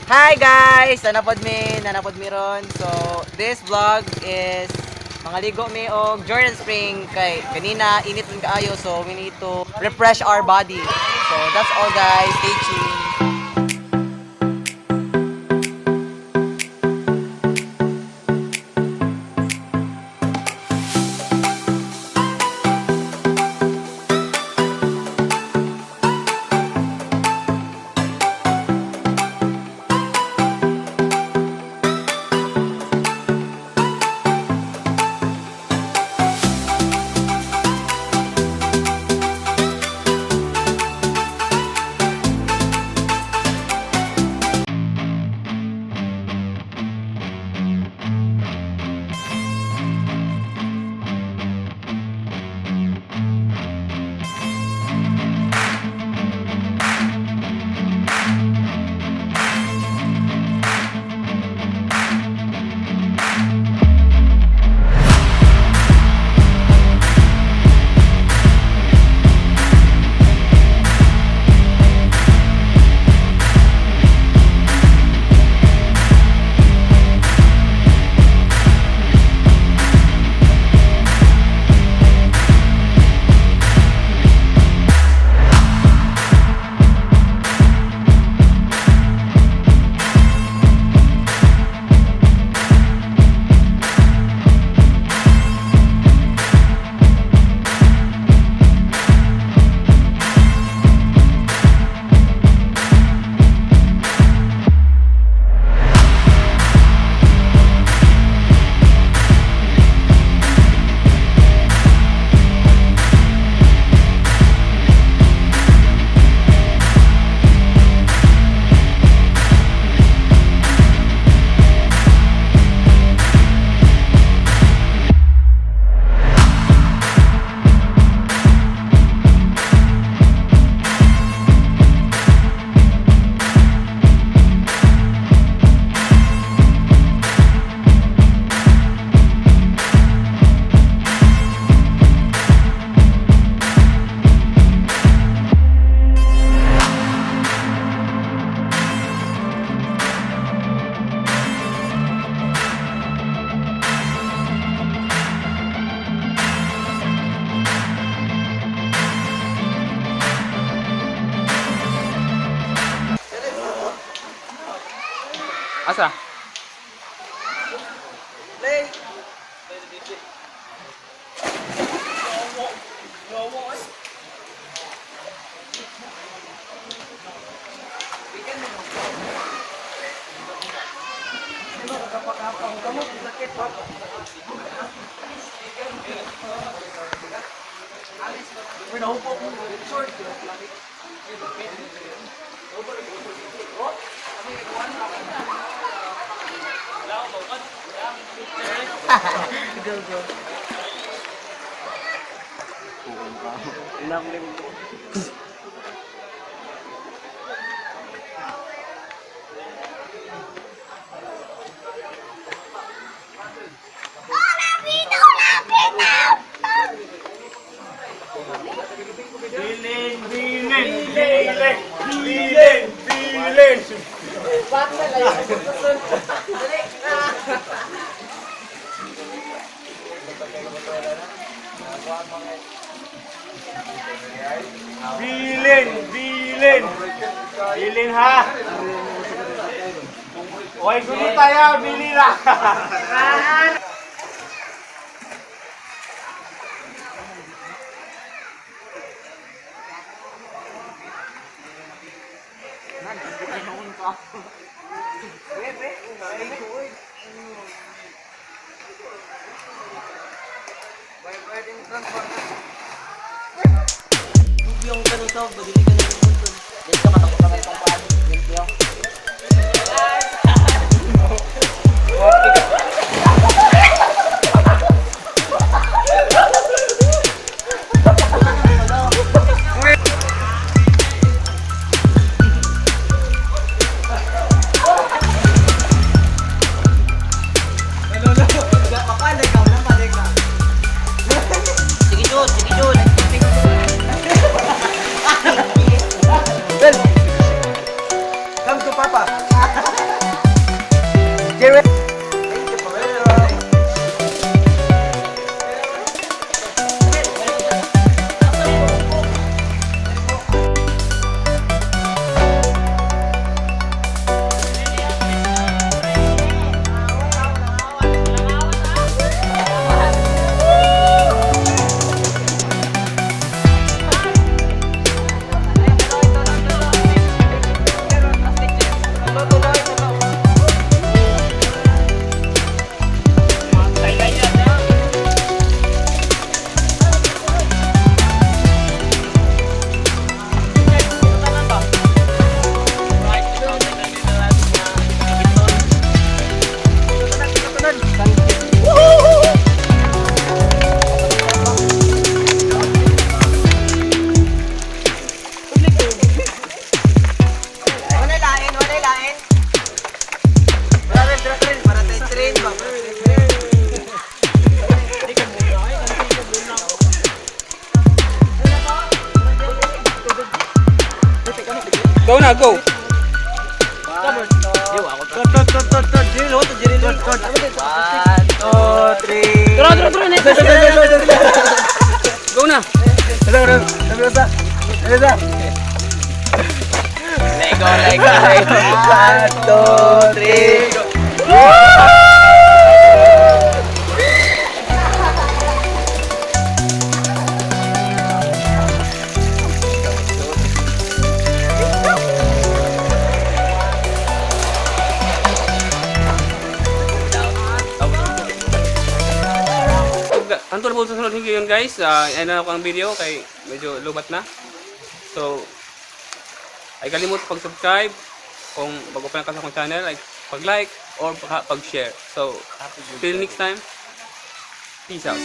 Hi guys! Nanapod mi ron. So, this vlog is mga ligo mi og Jordan Spring kay kanina init rin kaayo so we need to refresh our body. So, that's all guys. Stay tuned. Asa? Go, go. Bilin! Bilin ha! Oy, gulit tayo, bilin na! Yung ganito, badili ka ng punto. Dito ka matakot ka ng pangpaan. Limpyo. Sige, Jun. Sige, Jun. Come Go na, go. Go na. Antol po sa sunod hingga yun guys. Yan na ako ang video kay medyo lubat na. So, ay kalimut pag-subscribe. Kung bago pa lang kasi akong channel, like, pag-like or pag-share. So, till next time. Peace out.